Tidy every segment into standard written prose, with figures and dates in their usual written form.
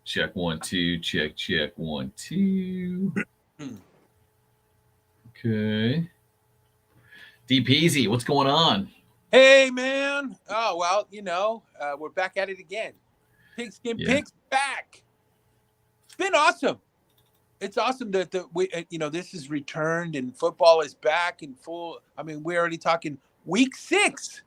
Check 1 2. Check 1 2. Hmm. Okay. Deep Easy, what's going on? Hey, man. Oh, well, we're back at it again. Pigskin Yeah. Pigs back. It's been awesome. It's awesome that this is returned and football is back in full. I mean, we're already talking week 6.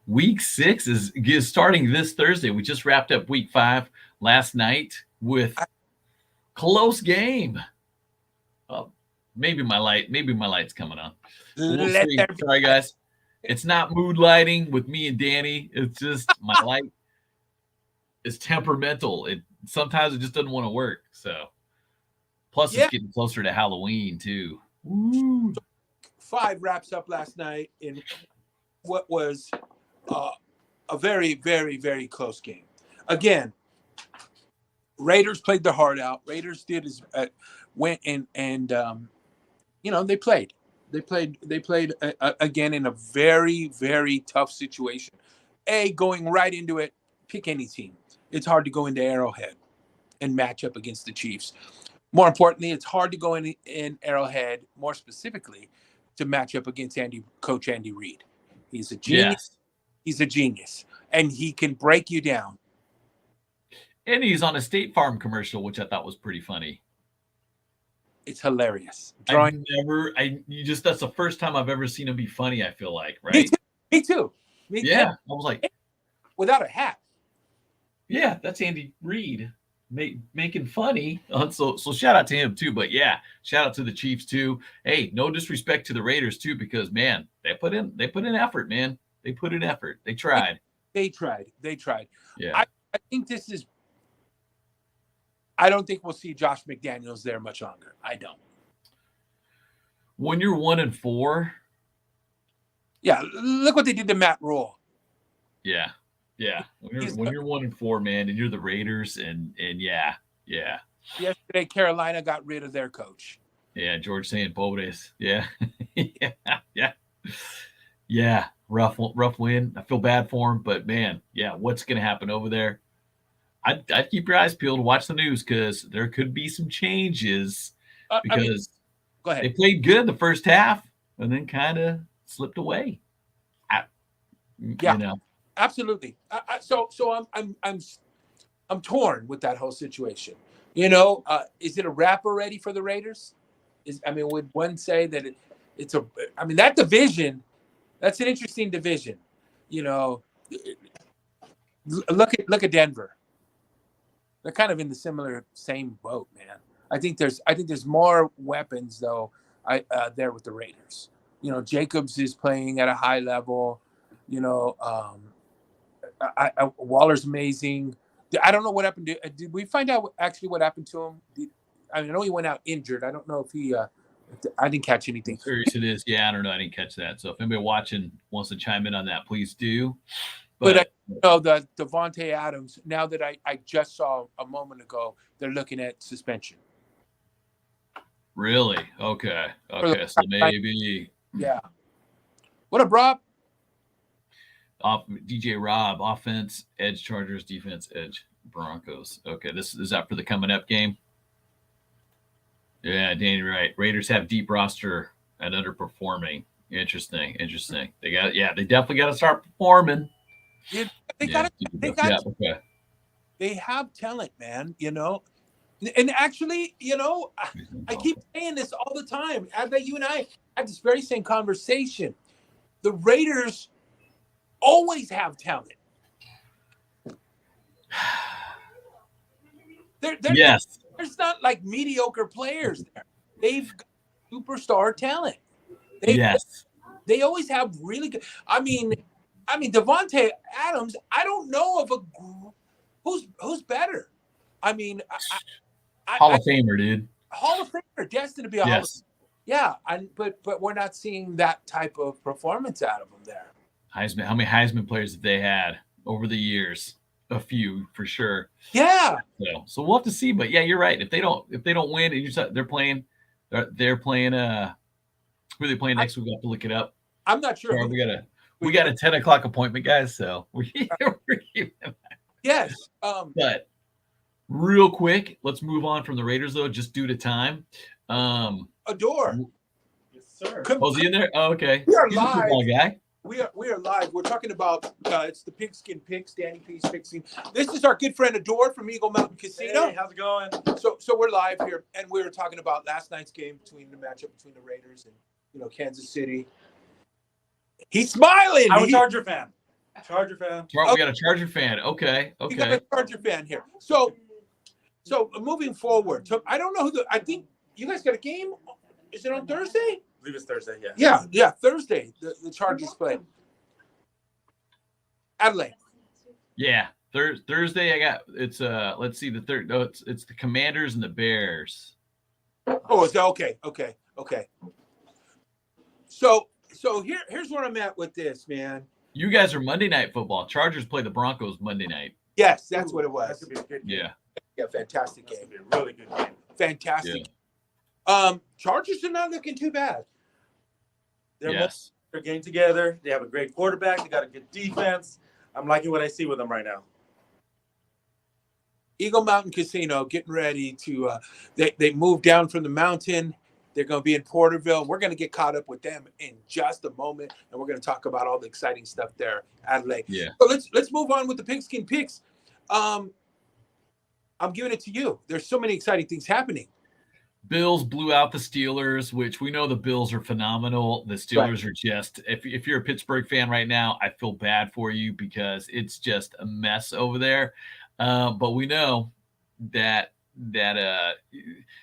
Week 6 is starting this Thursday. We just wrapped up week 5 last night with close game. Oh, maybe my light's coming on. We'll Let see. there be. Sorry, guys. It's not mood lighting with me and Danny. It's just my light is temperamental. It sometimes it just doesn't want to work. So plus it's Yeah, getting closer to Halloween too. Woo. 5 wraps up last night in what was uh, a very, very, very close game. Again, Raiders played their heart out. Raiders did as went and they played. They played again in a very, very tough situation. Going right into it, pick any team. It's hard to go into Arrowhead and match up against the Chiefs. More importantly, it's hard to go in Arrowhead, more specifically, to match up against Coach Andy Reid. He's a genius. Yes. He's a genius, and he can break you down. And he's on a State Farm commercial, which I thought was pretty funny. It's hilarious. I've Drawing. never I you just that's the first time I've ever seen him be funny, I feel like, Me right? too. Me too. Me Yeah. I was like, without a hat. yeah, that's Andy Reid making funny. So shout out to him too. But yeah, shout out to the Chiefs too. Hey, no disrespect to the Raiders too, because man, they put in effort, man. They put in effort. They They, tried. they tried. They tried. Yeah. I think this is. I don't think we'll see Josh McDaniels there much longer. I don't. When you're 1-4, Yeah, look what they did to Matt Rule. yeah, yeah. When you're He's, when you're 1-4, man, and you're the Raiders, and yeah, yeah, yesterday, Carolina got rid of their coach. yeah. George saying Pobres, yeah, yeah, yeah, yeah. Rough win. I feel bad for him, but man, yeah. What's gonna happen over there? I'd keep your eyes peeled, watch the news because there could be some changes I mean, because go they ahead. played good the first half and then kind of slipped away. I, Yeah, you know, absolutely. So I'm torn with that whole situation. Is it a wrap already for the Raiders? Would one say that it's a? I mean, that division. That's an interesting division. You know, look at Denver. They're kind of in the same boat, man. I think there's more weapons though. There with the Raiders. Jacobs is playing at a high level. You know, Waller's amazing. I don't know what happened to. Did we find out actually what happened to him? I know he went out injured. I don't know if he. I didn't catch anything. serious it is. Yeah, I don't know. I didn't catch that. So if anybody watching wants to chime in on that, please do. But I But know the Devontae Adams. Now that I just saw a moment ago, they're looking at suspension. really, okay, For the, okay. So maybe yeah. What up, Rob? off DJ Rob, offense, edge Chargers, defense, edge Broncos. Okay, this is that for the coming up game. Yeah, Danny, right. Raiders have deep roster and underperforming. Interesting, interesting. They definitely got to start performing. You, they Yeah, got they got okay. they have talent, man. And actually, I keep saying this all the time. I bet you and I have this very same conversation. The Raiders always have talent. Yes, There's not like mediocre players there. They've got superstar talent. They yes. they always have really good. Devontae Adams. I don't know of who's better. I mean, Hall of Famer, dude. Hall of Famer, destined to be a Hall of. Yes. Yeah, but we're not seeing that type of performance out of them there. Heisman. How many Heisman players have they had over the years? A few for sure. Yeah, So we'll have to see. But yeah, you're right. If they don't win, and they're playing. Who are they playing next week? We'll have to look it up. I'm not sure. Sorry, we got a 10 o'clock appointment, guys. So we're keeping Yes. But real quick, let's move on from the Raiders though, just due to time. Adore. Yes, sir. Was he in there? Oh, okay. We are He's a live. football guy. We are live. We're talking about it's the Pigskin Picks, Danny P's Pigskin. This is our good friend Adore from Eagle Mountain Casino. Hey, how's it going? So we're live here, and we were talking about last night's game between the matchup between the Raiders and Kansas City. He's smiling. I'm a Charger fan. Charger fan. We got a Charger fan. Okay. We got a Charger fan here. So moving forward. So I don't know I think you guys got a game. Is it on Thursday? I believe it's Thursday, yeah. Yeah, Thursday. The Chargers play. Adelaide. Yeah. Thursday I got it's let's see the third no, it's the Commanders and the Bears. Oh, it's okay. So here's where I'm at with this, man. You guys are Monday Night Football. Chargers play the Broncos Monday night. Yes, that's what it was. That could be a good game. Yeah. Fantastic That game. could be a really good game. Fantastic. Yeah. Chargers are not looking too bad. They're getting together. They have a great quarterback. They got a good defense. I'm liking what I see with them right now. Eagle Mountain Casino getting ready to they moved down from the mountain. They're going to be in Porterville. We're going to get caught up with them in just a moment, and we're going to talk about all the exciting stuff there, Adelaide. Yeah. So let's move on with the Pigskin Picks. I'm giving it to you. There's so many exciting things happening. Bills blew out the Steelers, which we know the Bills are phenomenal. The Steelers are just if you're a Pittsburgh fan right now, I feel bad for you because it's just a mess over there. But we know that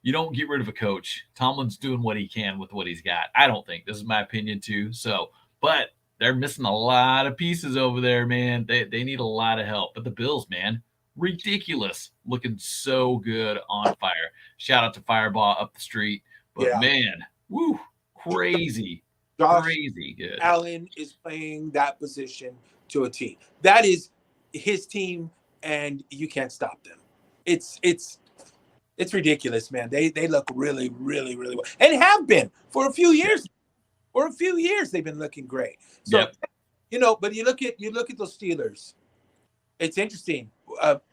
you don't get rid of a coach. Tomlin's doing what he can with what he's got. I don't think. This is my opinion too. So, but they're missing a lot of pieces over there, man. They need a lot of help. But the Bills, man, ridiculous. Looking so good on fire. Shout out to Fireball up the street. But man, woo, crazy. Crazy good. Allen is playing that position to a T. That is his team, and you can't stop them. It's ridiculous, man. They look really, really, really well, and have been for a few years. For a few years, they've been looking great. So, but you look at those Steelers. It's interesting.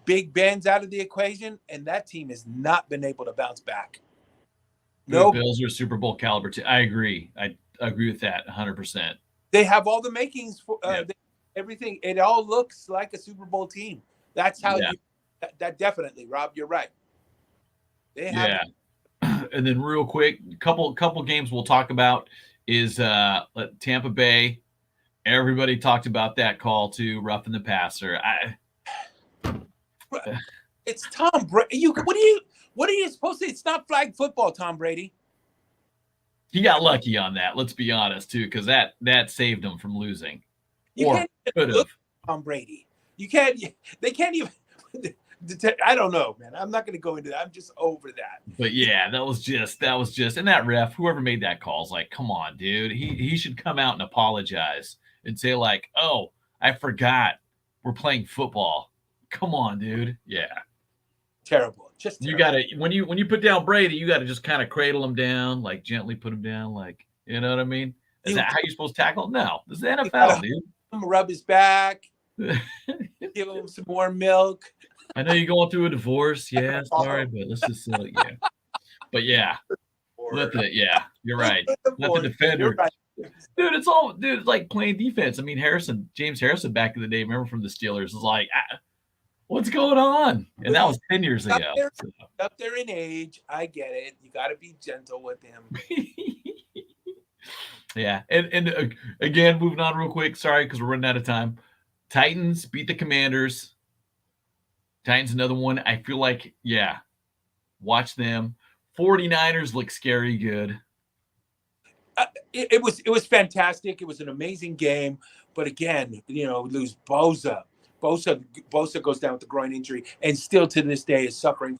Big Ben's out of the equation, and that team has not been able to bounce back. No, Bills are Super Bowl caliber too. I agree. I agree with that 100%. They have all the makings for everything. It all looks like a Super Bowl team. That's how that definitely, Rob, you're right. They have And then real quick, couple games we'll talk about is Tampa Bay. Everybody talked about that call too, roughing the passer. It's Tom Brady. What are you supposed to say? It's not flag football, Tom Brady. He got lucky on that, let's be honest, too, because that saved him from losing. You can't even look at Tom Brady. You can't. They can't even. I don't know, man. I'm not going to go into that. I'm just over that. But yeah, that was just, and that ref, whoever made that call, is like, come on, dude. He should come out and apologize and say like, oh, I forgot we're playing football. Come on, dude. Yeah. Terrible. Just terrible. You gotta when you put down Brady, you gotta just kind of cradle him down, like gently put him down, like, you know what I mean? Is that how you're supposed to tackle him? No, this is the NFL, dude. Rub his back, give him some more milk. I know you're going through a divorce, yeah, sorry, but let's just But yeah. You're right. Let the defender. Right. Dude, it's like playing defense. I mean, James Harrison back in the day, remember from the Steelers, was like, what's going on? And that was 10 years ago. Up there in age, I get it. You got to be gentle with him. Yeah, and again, moving on real quick. Sorry, because we're running out of time. Titans beat the Commanders. Titans, another one. I feel like, watch them. 49ers look scary good. It was fantastic. It was an amazing game. But again, we lose Bosa. Bosa goes down with the groin injury and still to this day is suffering.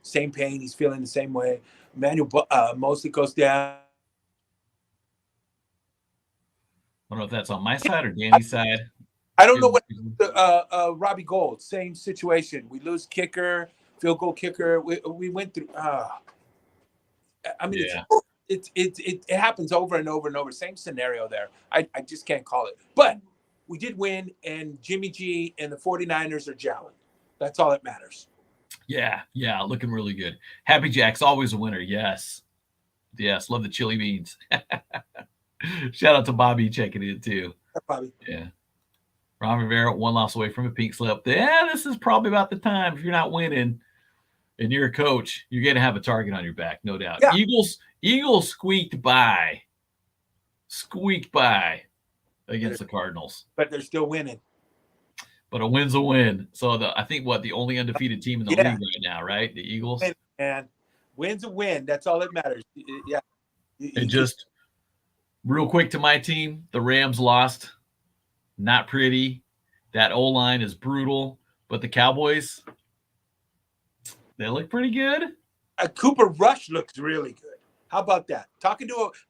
Same pain. He's feeling the same way. Emmanuel Mosley goes down. I don't know if that's on my side or Danny's side. I don't know what Robbie Gould, same situation. We lose kicker, field goal kicker. We went through. I mean, it happens over and over and over. Same scenario there. I just can't call it. But we did win, and Jimmy G and the 49ers are gelling. That's all that matters. Yeah, looking really good. Happy Jack's always a winner. Yes, love the chili beans. Shout out to Bobby checking in too. Bobby. Yeah. Ron Rivera, 1 loss away from a pink slip. Yeah, this is probably about the time. If you're not winning and you're a coach, you're going to have a target on your back, no doubt. Yeah. Eagles squeaked by against the Cardinals. But they're still winning. But a win's a win. So I think the only undefeated team in the league right now, right? The Eagles. And win's a win. That's all that matters. Yeah. And just real quick to my team, the Rams lost. Not pretty. That O-line is brutal. But the Cowboys, they look pretty good. Cooper Rush looks really good. How about that? I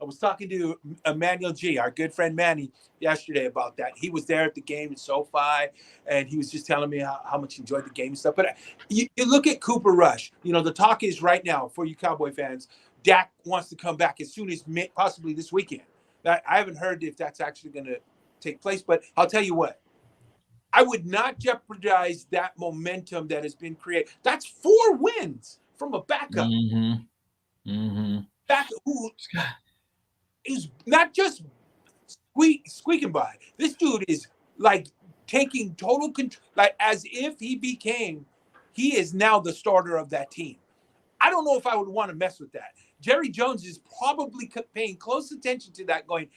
was talking to Emmanuel G, our good friend Manny, yesterday about that. He was there at the game in SoFi, and he was just telling me how much he enjoyed the game and stuff. But you look at Cooper Rush. The talk is right now for you Cowboy fans, Dak wants to come back as soon as possibly this weekend. I haven't heard if that's actually going to take place, but I'll tell you what. I would not jeopardize that momentum that has been created. That's 4 wins from a backup. Back who is not just squeaking by. This dude is like taking total control, like as if he is now the starter of that team. I don't know if I would want to mess with that. Jerry Jones is probably paying close attention to that, going,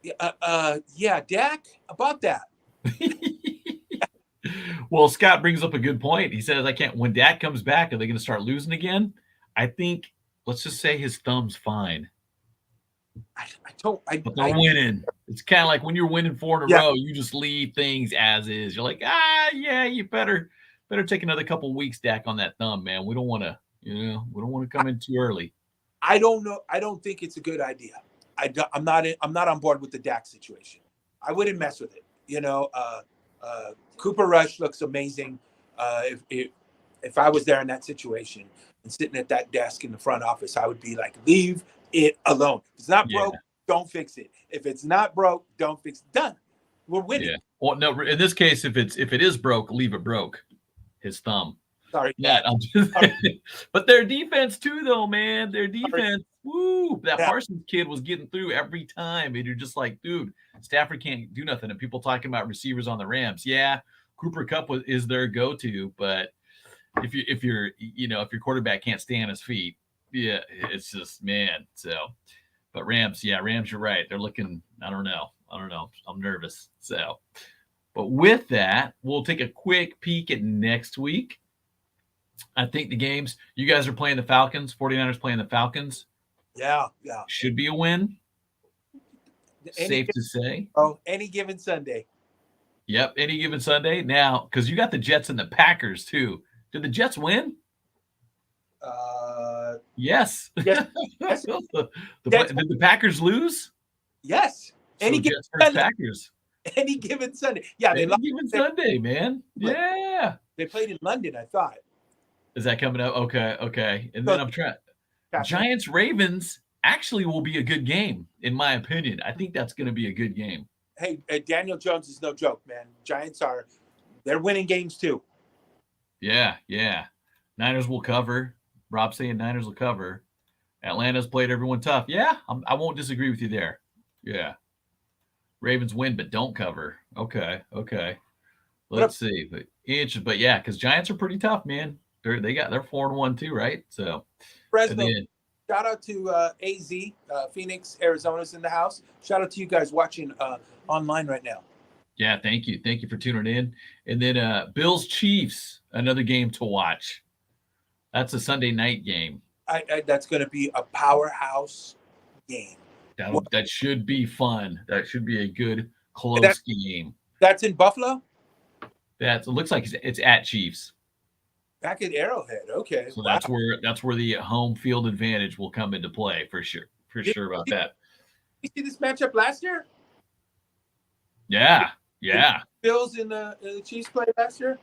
yeah, Dak, about that. Well, Scott brings up a good point. He says, when Dak comes back, are they going to start losing again? I think, let's just say his thumb's fine. But they're winning. It's kind of like when you're winning 4 in a row, you just leave things as is. You're like, you better take another couple weeks, Dak, on that thumb, man. We don't want to come in too early. I don't know. I don't think it's a good idea. I'm not on board with the Dak situation. I wouldn't mess with it. Cooper Rush looks amazing. If I was there in that situation and sitting at that desk in the front office, I would be like, leave it alone. If it's not broke, don't fix it. If it's not broke, don't fix it. Done. We're winning. Yeah. Well, no, in this case, if it is broke, leave it broke. His thumb. Sorry. Yeah. But their defense too, though, man. Their defense. Woo! That Parsons kid was getting through every time, and you're just like, dude, Stafford can't do nothing. And people talking about receivers on the Rams. Yeah, Cooper Kupp is their go-to, but if your quarterback can't stay on his feet, yeah, it's just, man. So, but Rams, you're right. They're looking. I don't know. I'm nervous. So, but with that, we'll take a quick peek at next week. I think the games, you guys are playing the Falcons, 49ers playing the Falcons. Yeah. Should be a win. Safe to say. Oh, any given Sunday. Yep, any given Sunday. Now, because you got the Jets and the Packers too. Did the Jets win? Yes. Yes. Did the Packers lose? Yes. Any given Sunday. Packers. Any given Sunday. Yeah, any given Sunday, man. Yeah. They played in London, I thought. Is that coming up? Okay. And then I'm trying. Giants Ravens actually will be a good game, in my opinion. I think that's going to be a good game. Hey, Daniel Jones is no joke, man. Giants they're winning games too. Yeah. Niners will cover. Rob saying Niners will cover. Atlanta's played everyone tough. Yeah, I won't disagree with you there. Yeah. Ravens win, but don't cover. Okay. Let's see. But yeah, because Giants are pretty tough, man. They're 4-1 too, right? So Fresno. Shout out to AZ, Phoenix, Arizona's in the house. Shout out to you guys watching online right now. Yeah, thank you. Thank you for tuning in. And then Bills Chiefs, another game to watch. That's a Sunday night game. That's going to be a powerhouse game. That should be fun. That should be a good, close game. That's in Buffalo? It looks like it's at Chiefs. Back at Arrowhead. Okay. So that's where the home field advantage will come into play for sure. Sure about that. You see this matchup last year? Yeah. Bills and the Chiefs played last year?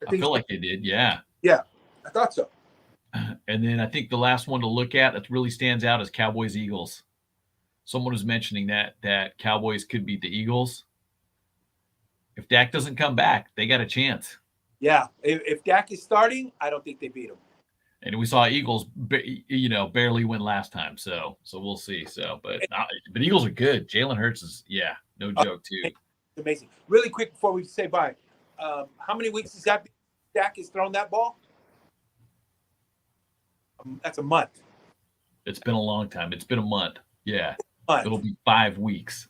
I feel like they did, yeah. Yeah, I thought so. And then I think the last one to look at that really stands out is Cowboys-Eagles. Someone was mentioning that Cowboys could beat the Eagles. If Dak doesn't come back, they got a chance. Yeah, if Dak is starting, I don't think they beat him. And we saw Eagles, barely win last time, so we'll see. So, but Eagles are good. Jalen Hurts is, no joke too. Amazing. Really quick before we say bye, how many weeks has that been? Dak has thrown that ball? That's a month. It's been a long time. It's been a month. Yeah, it'll be 5 weeks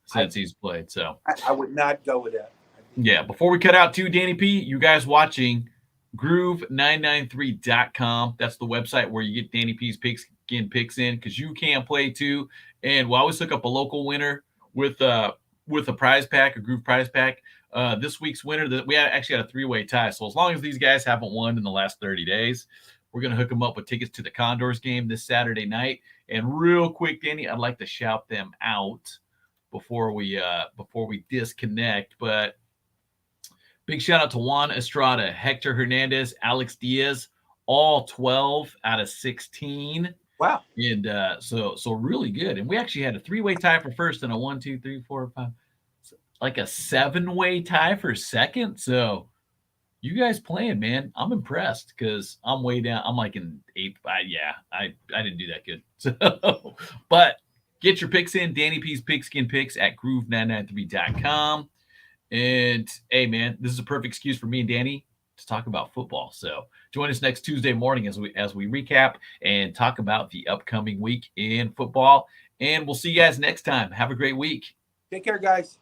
since he's played. So I would not go with that. Yeah, before we cut out too, Danny P, you guys watching groove993.com. That's the website where you get Danny P's Pigskin picks in, because you can play too. And we'll always hook up a local winner with a prize pack, a Groove prize pack. This week's winner, that we actually had a 3-way tie. So as long as these guys haven't won in the last 30 days, we're going to hook them up with tickets to the Condors game this Saturday night. And real quick, Danny, I'd like to shout them out before we disconnect. But big shout out to Juan Estrada, Hector Hernandez, Alex Diaz, all 12 out of 16. Wow. And so really good. And we actually had a 3-way tie for first and a 1, 2, 3, 4, 5, like a 7-way tie for second. So you guys playing, man. I'm impressed because I'm way down. I'm like in 8th. I didn't do that good. So, but get your picks in. Danny P's Pigskin Picks at groove993.com. And hey, man, this is a perfect excuse for me and Danny to talk about football. So join us next Tuesday morning as we recap and talk about the upcoming week in football. And we'll see you guys next time. Have a great week. Take care, guys.